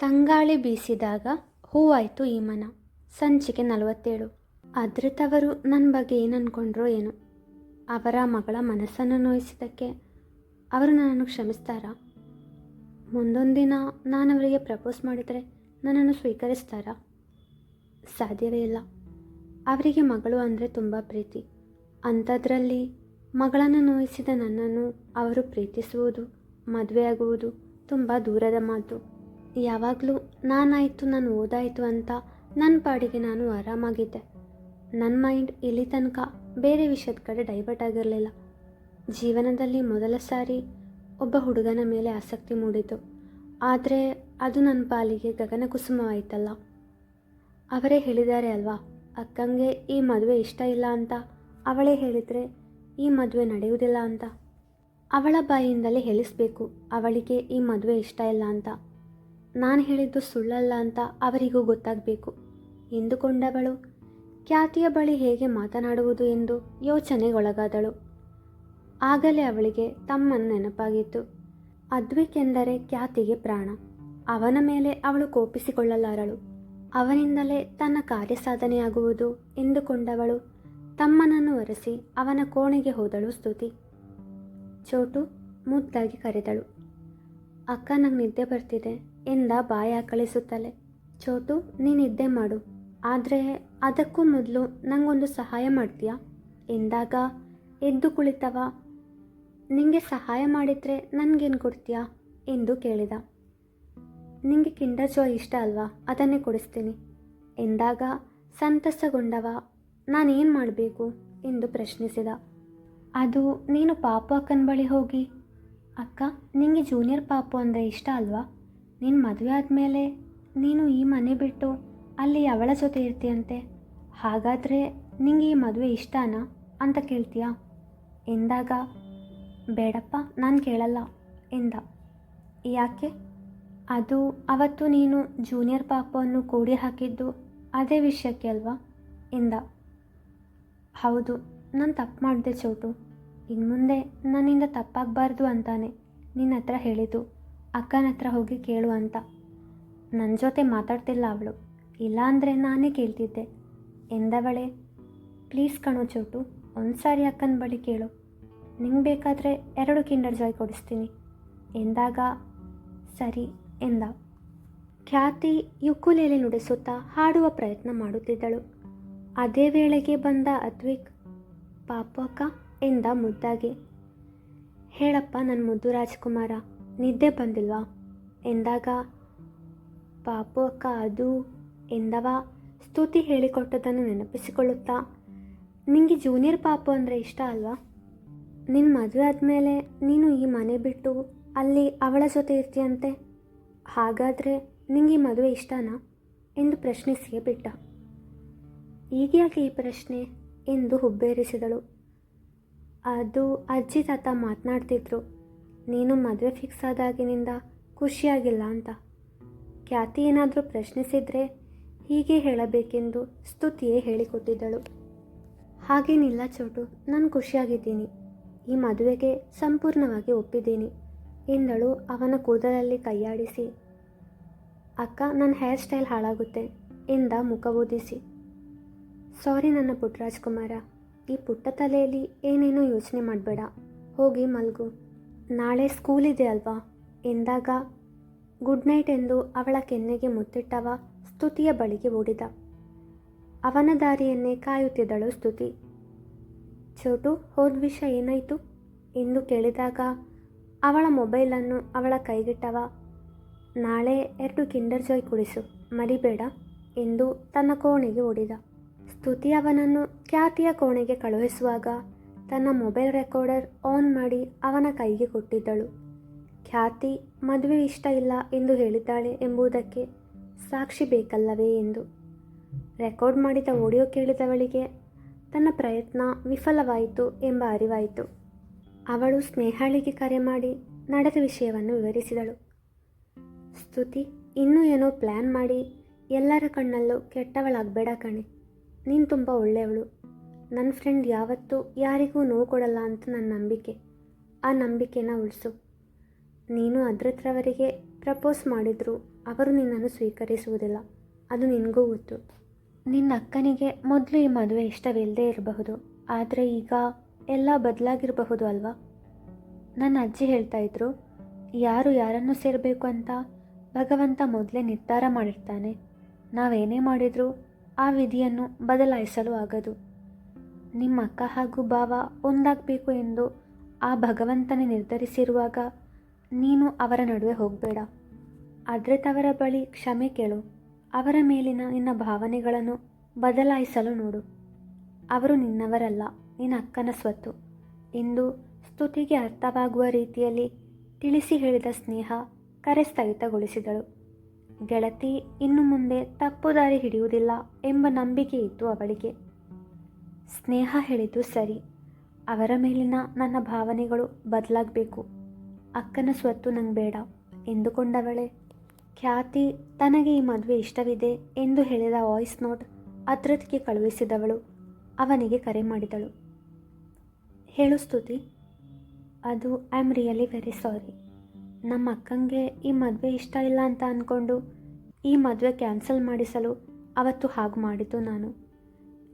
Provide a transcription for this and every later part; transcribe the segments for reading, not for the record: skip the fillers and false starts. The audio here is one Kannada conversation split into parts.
ತಂಗಾಳಿ ಬೀಸಿದಾಗ ಹೂವಾಯಿತು ಈ ಮನ. ಸಂಚಿಕೆ 47. ಅದ್ರಿತವರು ನನ್ನ ಬಗ್ಗೆ ಏನು ಅಂದ್ಕೊಂಡ್ರೋ ಏನೋ. ಅವರ ಮಗಳ ಮನಸ್ಸನ್ನು ನೋಯಿಸಿದ್ದಕ್ಕೆ ಅವರು ನನ್ನನ್ನು ಕ್ಷಮಿಸ್ತಾರಾ? ಮುಂದೊಂದು ದಿನ ನಾನು ಅವರಿಗೆ ಪ್ರಪೋಸ್ ಮಾಡಿದರೆ ನನ್ನನ್ನು ಸ್ವೀಕರಿಸ್ತಾರಾ? ಸಾಧ್ಯವೇ ಇಲ್ಲ. ಅವರಿಗೆ ಮಗಳು ಅಂದರೆ ತುಂಬ ಪ್ರೀತಿ. ಅಂಥದ್ರಲ್ಲಿ ಮಗಳನ್ನು ನೋಯಿಸಿದ ನನ್ನನ್ನು ಅವರು ಪ್ರೀತಿಸುವುದು, ಮದುವೆಯಾಗುವುದು ತುಂಬ ದೂರದ ಮಾತು. ಯಾವಾಗಲೂ ನಾನಾಯಿತು, ನಾನು ಓದಾಯಿತು ಅಂತ ನನ್ನ ಪಾಡಿಗೆ ನಾನು ಆರಾಮಾಗಿದ್ದೆ. ನನ್ನ ಮೈಂಡ್ ಇಲ್ಲಿ ತನಕ ಬೇರೆ ವಿಷಯದ ಕಡೆ ಡೈವರ್ಟ್ ಆಗಿರಲಿಲ್ಲ. ಜೀವನದಲ್ಲಿ ಮೊದಲ ಸಾರಿ ಒಬ್ಬ ಹುಡುಗನ ಮೇಲೆ ಆಸಕ್ತಿ ಮೂಡಿತು. ಆದರೆ ಅದು ನನ್ನ ಪಾಲಿಗೆ ಗಗನಕುಸುಮವಾಯಿತಲ್ಲ. ಅವರೇ ಹೇಳಿದ್ದಾರೆ ಅಲ್ವಾ, ಅಕ್ಕಂಗೆ ಈ ಮದುವೆ ಇಷ್ಟ ಇಲ್ಲ ಅಂತ. ಅವಳೇ ಹೇಳಿದರೆ ಈ ಮದುವೆ ನಡೆಯುವುದಿಲ್ಲ ಅಂತ. ಅವಳ ಬಾಯಿಯಿಂದಲೇ ಹೇಳಿಸ್ಬೇಕು ಅವಳಿಗೆ ಈ ಮದುವೆ ಇಷ್ಟ ಇಲ್ಲ ಅಂತ. ನಾನು ಹೇಳಿದ್ದು ಸುಳ್ಳಲ್ಲ ಅಂತ ಅವರಿಗೂ ಗೊತ್ತಾಗಬೇಕು ಎಂದುಕೊಂಡವಳು ಖ್ಯಾತಿಯ ಬಳಿ ಹೇಗೆ ಮಾತನಾಡುವುದು ಎಂದು ಯೋಚನೆಗೊಳಗಾದಳು. ಆಗಲೇ ಅವಳಿಗೆ ತಮ್ಮನ ನೆನಪಾಗಿತ್ತು. ಅದ್ವಿಕ್ ಎಂದರೆ ಖ್ಯಾತಿಗೆ ಪ್ರಾಣ. ಅವನ ಮೇಲೆ ಅವಳು ಕೋಪಿಸಿಕೊಳ್ಳಲಾರಳು. ಅವನಿಂದಲೇ ತನ್ನ ಕಾರ್ಯಸಾಧನೆಯಾಗುವುದು ಎಂದುಕೊಂಡವಳು ತಮ್ಮನನ್ನು ಒರೆಸಿ ಅವನ ಕೋಣೆಗೆ ಹೋದಳು. ಸ್ತುತಿ ಚೋಟು ಮುದ್ದಾಗಿ ಕರೆದಳು. ಅಕ್ಕ, ನಂಗೆ ನಿದ್ದೆ ಬರ್ತಿದೆ ಎಂದ ಬಾಯ ಕಳಿಸುತ್ತಲೇ. ಚೋಟು, ನೀನು ನಿದ್ದೆ ಮಾಡು, ಆದರೆ ಅದಕ್ಕೂ ಮೊದಲು ನನಗೊಂದು ಸಹಾಯ ಮಾಡ್ತೀಯಾ ಎಂದಾಗ ಎದ್ದು ಕುಳಿತವ ನಿಂಗೆ ಸಹಾಯ ಮಾಡಿದರೆ ನನಗೇನು ಕೊಡ್ತೀಯಾ ಎಂದು ಕೇಳಿದ. ನಿಂಗೆ ಕಿಂಡರ್ ಜಾಯ್ ಇಷ್ಟ ಅಲ್ವಾ, ಅದನ್ನೇ ಕೊಡಿಸ್ತೀನಿ ಎಂದಾಗ ಸಂತಸಗೊಂಡವ ನಾನೇನು ಮಾಡಬೇಕು ಎಂದು ಪ್ರಶ್ನಿಸಿದ. ಅದು ನೀನು ಪಾಪು ಅಕ್ಕನ ಬಳಿ ಹೋಗಿ, ಅಕ್ಕ ನಿಂಗೆ ಜೂನಿಯರ್ ಪಾಪು ಅಂದರೆ ಇಷ್ಟ ಅಲ್ವಾ, ನಿನ್ನ ಮದುವೆ ಆದಮೇಲೆ ನೀನು ಈ ಮನೆ ಬಿಟ್ಟು ಅಲ್ಲಿ ಅವಳ ಜೊತೆ ಇರ್ತೀಯಂತೆ, ಹಾಗಾದರೆ ನಿಂಗೆ ಈ ಮದುವೆ ಇಷ್ಟನಾ ಅಂತ ಕೇಳ್ತೀಯಾ ಎಂದಾಗ ಬೇಡಪ್ಪ, ನಾನು ಕೇಳಲ್ಲ ಎಂದ. ಯಾಕೆ? ಅದು ಅವತ್ತು ನೀನು ಜೂನಿಯರ್ ಪಾಪವನ್ನು ಕೂಡಿ ಹಾಕಿದ್ದು ಅದೇ ವಿಷಯಕ್ಕೆ ಅಲ್ವಾ ಎಂದ. ಹೌದು, ನಾನು ತಪ್ಪು ಮಾಡಿದೆ ಚೋಟು. ಇನ್ನು ಮುಂದೆ ನನ್ನಿಂದ ತಪ್ಪಾಗಬಾರ್ದು ಅಂತಾನೆ ನಿನ್ನ ಹತ್ರ ಹೇಳಿದ್ದು ಅಕ್ಕನ ಹತ್ರ ಹೋಗಿ ಕೇಳು ಅಂತ. ನನ್ನ ಜೊತೆ ಮಾತಾಡ್ತಿಲ್ಲ ಅವಳು, ಇಲ್ಲಾಂದರೆ ನಾನೇ ಕೇಳ್ತಿದ್ದೆ ಎಂದವಳೆ. ಪ್ಲೀಸ್ ಕಣೋ ಚೋಟು, ಒಂದು ಸಾರಿ ಅಕ್ಕನ ಬಳಿ ಕೇಳು, ನಿಂಗೆ ಬೇಕಾದರೆ 2 ಕಿಂಡರ್ ಜಾಯ್ ಕೊಡಿಸ್ತೀನಿ ಎಂದಾಗ ಸರಿ ಎಂದ. ಖ್ಯಾತಿ ಯುಕುಲೇಲೆ ನುಡಿಸುತ್ತಾ ಹಾಡುವ ಪ್ರಯತ್ನ ಮಾಡುತ್ತಿದ್ದಳು. ಅದೇ ವೇಳೆಗೆ ಬಂದ ಅದ್ವಿಕ್, ಪಾಪು ಅಕ್ಕ ಎಂದ ಮುದ್ದಾಗಿ. ಹೇಳಪ್ಪ ನನ್ನ ಮುದ್ದು ರಾಜ್ಕುಮಾರ, ನಿದ್ದೆ ಬಂದಿಲ್ವಾ ಎಂದಾಗ ಪಾಪು ಅಕ್ಕ ಅದು ಎಂದವ ಸ್ತುತಿ ಹೇಳಿಕೊಟ್ಟದನ್ನು ನೆನಪಿಸಿಕೊಳ್ಳುತ್ತಾ, ನಿಂಗೆ ಜೂನಿಯರ್ ಪಾಪು ಅಂದರೆ ಇಷ್ಟ ಅಲ್ವಾ, ನಿನ್ನ ಮದುವೆ ಆದಮೇಲೆ ನೀನು ಈ ಮನೆ ಬಿಟ್ಟು ಅಲ್ಲಿ ಅವಳ ಜೊತೆ ಇರ್ತೀಯಂತೆ, ಹಾಗಾದರೆ ನಿಂಗೆ ಈ ಮದುವೆ ಇಷ್ಟನಾ ಎಂದು ಪ್ರಶ್ನಿಸಿಯೇ ಬಿಟ್ಟ. ಈಗ್ಯಾಕೆ ಈ ಪ್ರಶ್ನೆ ಎಂದು ಹುಬ್ಬೇರಿಸಿದಳು. ಅದು ಅಜ್ಜಿ ತಾತ ಮಾತನಾಡ್ತಿದ್ರು, ನೀನು ಮದುವೆ ಫಿಕ್ಸ್ ಆದಾಗಿನಿಂದ ಖುಷಿಯಾಗಿಲ್ಲ ಅಂತ. ಖ್ಯಾತಿ ಏನಾದರೂ ಪ್ರಶ್ನಿಸಿದರೆ ಹೀಗೆ ಹೇಳಬೇಕೆಂದು ಸ್ತುತಿಯೇ ಹೇಳಿಕೊಟ್ಟಿದ್ದಳು. ಹಾಗೇನಿಲ್ಲ ಚೋಟು, ನಾನು ಖುಷಿಯಾಗಿದ್ದೀನಿ, ಈ ಮದುವೆಗೆ ಸಂಪೂರ್ಣವಾಗಿ ಒಪ್ಪಿದ್ದೀನಿ ಎಂದಳು ಅವನ ಕೂದಲಲ್ಲಿ ಕೈಯಾಡಿಸಿ. ಅಕ್ಕ, ನನ್ನ ಹೇರ್ ಸ್ಟೈಲ್ ಹಾಳಾಗುತ್ತೆ ಎಂದ ಮುಖವೂದಿಸಿ. ಸಾರಿ ನನ್ನ ಪುಟ್ಟರಾಜ್ಕುಮಾರ, ಈ ಪುಟ್ಟ ತಲೆಯಲ್ಲಿ ಏನೇನೋ ಯೋಚನೆ ಮಾಡಬೇಡ, ಹೋಗಿ ಮಲ್ಗು, ನಾಳೆ ಸ್ಕೂಲ್ ಇದೆ ಅಲ್ವಾ ಎಂದಾಗ ಗುಡ್ ನೈಟ್ ಎಂದು ಅವಳ ಕೆನ್ನೆಗೆ ಮುತ್ತಿಟ್ಟವ ಸ್ತುತಿಯ ಬಳಿಗೆ ಓಡಿದ. ಅವನ ದಾರಿಯನ್ನೇ ಕಾಯುತ್ತಿದ್ದಳು ಸ್ತುತಿ. ಚೋಟು, ಹೋದ ವಿಷಯ ಏನಾಯಿತು ಎಂದು ಕೇಳಿದಾಗ ಅವಳ ಮೊಬೈಲನ್ನು ಅವಳ ಕೈಗಿಟ್ಟವ ನಾಳೆ 2 ಕಿಂಡರ್ ಜಾಯ್ ಕೊಡಿಸು, ಮರಿಬೇಡ ಎಂದು ತನ್ನ ಕೋಣೆಗೆ ಓಡಿದ. ಸ್ತುತಿ ಅವನನ್ನು ಖ್ಯಾತಿಯ ಕೋಣೆಗೆ ಕಳುಹಿಸುವಾಗ ತನ್ನ ಮೊಬೈಲ್ ರೆಕಾರ್ಡರ್ ಆನ್ ಮಾಡಿ ಅವನ ಕೈಗೆ ಕೊಟ್ಟಿದ್ದಳು. ಖ್ಯಾತಿ ಮದುವೆ ಇಷ್ಟ ಇಲ್ಲ ಎಂದು ಹೇಳಿದ್ದಾಳೆ ಎಂಬುದಕ್ಕೆ ಸಾಕ್ಷಿ ಬೇಕಲ್ಲವೇ ಎಂದು. ರೆಕಾರ್ಡ್ ಮಾಡಿದ ಆಡಿಯೋ ಕೇಳಿದವಳಿಗೆ ತನ್ನ ಪ್ರಯತ್ನ ವಿಫಲವಾಯಿತು ಎಂಬ ಅರಿವಾಯಿತು. ಅವಳು ಸ್ನೇಹಳಿಗೆ ಕರೆ ಮಾಡಿ ನಡೆದ ವಿಷಯವನ್ನು ವಿವರಿಸಿದಳು. ಸ್ತುತಿ, ಇನ್ನೂ ಏನೋ ಪ್ಲ್ಯಾನ್ ಮಾಡಿ ಎಲ್ಲರ ಕಣ್ಣಲ್ಲೂ ಕೆಟ್ಟವಳಾಗಬೇಡ ಕಣೆ, ನೀನು ತುಂಬ ಒಳ್ಳೆಯವಳು. ನನ್ನ ಫ್ರೆಂಡ್ ಯಾವತ್ತೂ ಯಾರಿಗೂ ನೋವು ಕೊಡಲ್ಲ ಅಂತ ನನ್ನ ನಂಬಿಕೆ. ಆ ನಂಬಿಕೆನ ಉಳಿಸು. ನೀನು ಅದ್ರತ್ರವರಿಗೆ ಪ್ರಪೋಸ್ ಮಾಡಿದ್ರು ಅವರು ನಿನ್ನನ್ನು ಸ್ವೀಕರಿಸುವುದಿಲ್ಲ, ಅದು ನಿನಗೂ ಗೊತ್ತು. ನಿನ್ನ ಅಕ್ಕನಿಗೆ ಮೊದಲು ಈ ಮದುವೆ ಇಷ್ಟವಿಲ್ಲದೆ ಇರಬಹುದು, ಆದರೆ ಈಗ ಎಲ್ಲ ಬದಲಾಗಿರಬಹುದು ಅಲ್ವಾ? ನನ್ನ ಅಜ್ಜಿ ಹೇಳ್ತಾ ಇದ್ರು, ಯಾರು ಯಾರನ್ನು ಸೇರಬೇಕು ಅಂತ ಭಗವಂತ ಮೊದಲೇ ನಿರ್ಧಾರ ಮಾಡಿರ್ತಾನೆ. ನಾವೇನೇ ಮಾಡಿದರೂ ಆ ವಿಧಿಯನ್ನು ಬದಲಾಯಿಸಲು ಆಗದು. ನಿಮ್ಮ ಅಕ್ಕ ಹಾಗೂ ಭಾವ ಒಂದಾಗಬೇಕು ಎಂದು ಆ ಭಗವಂತನೇ ನಿರ್ಧರಿಸಿರುವಾಗ ನೀನು ಅವರ ನಡುವೆ ಹೋಗಬೇಡ. ಅದ್ರಿತವರ ಬಳಿ ಕ್ಷಮೆ ಕೇಳು. ಅವರ ಮೇಲಿನ ನಿನ್ನ ಭಾವನೆಗಳನ್ನು ಬದಲಾಯಿಸಲು ನೋಡು. ಅವರು ನಿನ್ನವರಲ್ಲ, ನಿನ್ನ ಅಕ್ಕನ ಸ್ವತ್ತು ಎಂದು ಸ್ತುತಿಗೆ ಅರ್ಥವಾಗುವ ರೀತಿಯಲ್ಲಿ ತಿಳಿಸಿ ಹೇಳಿದ ಸ್ನೇಹ ಕರೆ ಸ್ಥಗಿತಗೊಳಿಸಿದಳು. ಗೆಳತಿ ಇನ್ನು ಮುಂದೆ ತಪ್ಪು ದಾರಿ ಹಿಡಿಯುವುದಿಲ್ಲ ಎಂಬ ನಂಬಿಕೆ ಇತ್ತು ಅವಳಿಗೆ. ಸ್ನೇಹ ಹೇಳಿದ್ದು ಸರಿ, ಅವರ ಮೇಲಿನ ನನ್ನ ಭಾವನೆಗಳು ಬದಲಾಗಬೇಕು. ಅಕ್ಕನ ಸ್ವತ್ತು ನಂಗೆ ಬೇಡ ಎಂದುಕೊಂಡವಳೆ ಖ್ಯಾತಿ ತನಗೆ ಈ ಮದುವೆ ಇಷ್ಟವಿದೆ ಎಂದು ಹೇಳಿದ ವಾಯ್ಸ್ ನೋಟ್ ಅದ್ರತ್ಗೆ ಕಳುಹಿಸಿದವಳು ಅವನಿಗೆ ಕರೆ ಮಾಡಿದಳು. ಹೇಳು ಸ್ತುತಿ. ಅದು I am really very sorry. ನಮ್ಮ ಅಕ್ಕಂಗೆ ಈ ಮದುವೆ ಇಷ್ಟ ಇಲ್ಲ ಅಂತ ಅಂದ್ಕೊಂಡು ಈ ಮದುವೆ ಕ್ಯಾನ್ಸಲ್ ಮಾಡಿಸಲು ಅವತ್ತು ಹಾಗೆ ಮಾಡಿದ್ದು ನಾನು.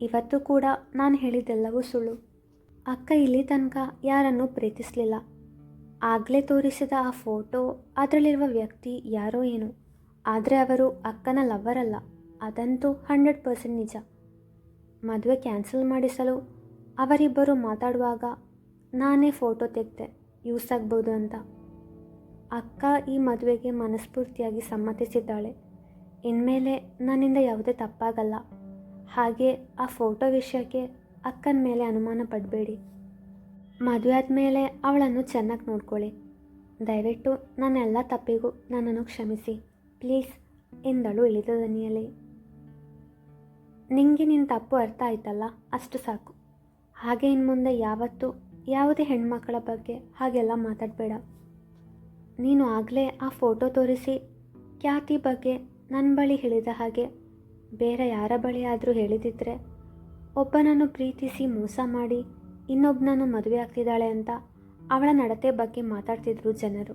ಇವತ್ತು ಕೂಡ ನಾನು ಹೇಳಿದ್ದೆಲ್ಲವೂ ಸುಳ್ಳು. ಅಕ್ಕ ಇಲ್ಲಿ ತನಕ ಯಾರನ್ನೂ ಪ್ರೀತಿಸಲಿಲ್ಲ. ಆಗಲೇ ತೋರಿಸಿದ ಆ ಫೋಟೋ, ಅದರಲ್ಲಿರುವ ವ್ಯಕ್ತಿ ಯಾರೋ ಏನು, ಆದರೆ ಅವರು ಅಕ್ಕನ ಲವ್ವರ್ ಅಲ್ಲ, ಅದಂತೂ 100% ನಿಜ. ಮದುವೆ ಕ್ಯಾನ್ಸಲ್ ಮಾಡಿಸಲು ಅವರಿಬ್ಬರು ಮಾತಾಡುವಾಗ ನಾನೇ ಫೋಟೋ ತೆಗೆದೆ, ಯೂಸ್ ಆಗ್ಬೋದು ಅಂತ. ಅಕ್ಕ ಈ ಮದುವೆಗೆ ಮನಸ್ಫೂರ್ತಿಯಾಗಿ ಸಮ್ಮತಿಸಿದ್ದಾಳೆ. ಇನ್ಮೇಲೆ ನನ್ನಿಂದ ಯಾವುದೇ ತಪ್ಪಾಗಲ್ಲ. ಹಾಗೆ ಆ ಫೋಟೋ ವಿಷಯಕ್ಕೆ ಅಕ್ಕನ ಮೇಲೆ ಅನುಮಾನ ಪಡಬೇಡಿ. ಮದುವೆ ಆದಮೇಲೆ ಅವಳನ್ನು ಚೆನ್ನಾಗಿ ನೋಡ್ಕೊಳ್ಳಿ. ದಯವಿಟ್ಟು ನನ್ನೆಲ್ಲ ತಪ್ಪಿಗೂ ನನ್ನನ್ನು ಕ್ಷಮಿಸಿ ಪ್ಲೀಸ್ ಎಂದಳು ಇಳಿದ ದನಿಯಲ್ಲಿ. ನಿನಗೆ ನಿನ್ನ ತಪ್ಪು ಅರ್ಥ ಆಯ್ತಲ್ಲ, ಅಷ್ಟು ಸಾಕು. ಹಾಗೆ ಇನ್ನು ಮುಂದೆ ಯಾವತ್ತೂ ಯಾವುದೇ ಹೆಣ್ಮಕ್ಕಳ ಬಗ್ಗೆ ಹಾಗೆಲ್ಲ ಮಾತಾಡಬೇಡ. ನೀನು ಆಗಲೇ ಆ ಫೋಟೋ ತೋರಿಸಿ ಖ್ಯಾತಿ ಬಗ್ಗೆ ನನ್ನ ಬಳಿ ಹೇಳಿದ ಹಾಗೆ ಬೇರೆ ಯಾರ ಬಳಿ ಆದರೂ ಹೇಳಿದಿದ್ರೆ, ಒಬ್ಬನನ್ನು ಪ್ರೀತಿಸಿ ಮೋಸ ಮಾಡಿ ಇನ್ನೊಬ್ಬನನ್ನು ಮದುವೆ ಆಗ್ತಿದ್ದಾಳೆ ಅಂತ ಅವಳ ನಡತೆ ಬಗ್ಗೆ ಮಾತಾಡ್ತಿದ್ರು ಜನರು.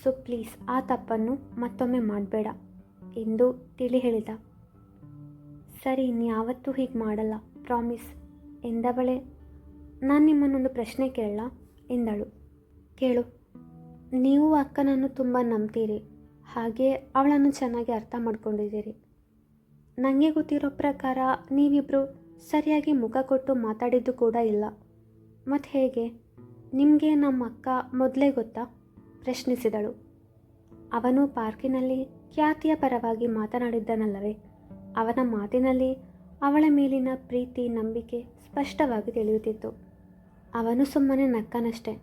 ಸೊ ಪ್ಲೀಸ್ ಆ ತಪ್ಪನ್ನು ಮತ್ತೊಮ್ಮೆ ಮಾಡಬೇಡ ಎಂದು ತಿಳಿ ಹೇಳಿದ. ಸರಿ, ಇನ್ಯಾವತ್ತೂ ಹೀಗೆ ಮಾಡಲ್ಲ, ಪ್ರಾಮಿಸ್ ಎಂದವಳೆ. ನಾನು ನಿಮ್ಮನ್ನೊಂದು ಪ್ರಶ್ನೆ ಕೇಳಲ್ಲ ಎಂದಳು. ಕೇಳು. ನೀವು ಅಕ್ಕನನ್ನು ತುಂಬ ನಂಬ್ತೀರಿ, ಹಾಗೆ ಅವಳನ್ನು ಚೆನ್ನಾಗಿ ಅರ್ಥ ಮಾಡ್ಕೊಂಡಿದ್ದೀರಿ. ನನಗೆ ಗೊತ್ತಿರೋ ಪ್ರಕಾರ ನೀವಿಬ್ಬರು ಸರಿಯಾಗಿ ಮುಖ ಕೊಟ್ಟು ಮಾತಾಡಿದ್ದು ಕೂಡ ಇಲ್ಲ. ಮತ್ತು ಹೇಗೆ? ನಿಮಗೆ ನಮ್ಮ ಅಕ್ಕ ಮೊದಲೇ ಗೊತ್ತಾ? ಪ್ರಶ್ನಿಸಿದಳು. ಅವನು ಪಾರ್ಕಿನಲ್ಲಿ ಖ್ಯಾತಿಯ ಪರವಾಗಿ ಮಾತನಾಡಿದ್ದನಲ್ಲವೇ? ಅವನ ಮಾತಿನಲ್ಲಿ ಅವಳ ಮೇಲಿನ ಪ್ರೀತಿ, ನಂಬಿಕೆ ಸ್ಪಷ್ಟವಾಗಿ ತಿಳಿಯುತ್ತಿತ್ತು. ಅವನು ಸುಮ್ಮನೆ ನಕ್ಕನಷ್ಟೆ.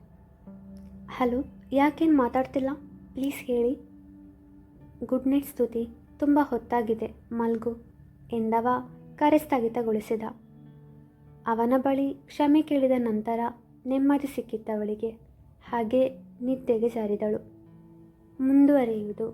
ಹಲೋ, ಯಾಕೇನು ಮಾತಾಡ್ತಿಲ್ಲ? ಪ್ಲೀಸ್ ಹೇಳಿ. ಗುಡ್ ನೈಟ್ ಸ್ತುತಿ, ತುಂಬ ಹೊತ್ತಾಗಿದೆ, ಮಲ್ಗು ಎಂದವ ಕರೆ ಸ್ಥಗಿತಗೊಳಿಸಿದ. ಅವನ ಬಳಿ ಕ್ಷಮೆ ಕೇಳಿದ ನಂತರ ನೆಮ್ಮದಿ ಸಿಕ್ಕಿತ್ತವಳಿಗೆ. ಹಾಗೆ ನಿದ್ದೆಗೆ ಜಾರಿದಳು. ಮುಂದುವರಿಯುವುದು.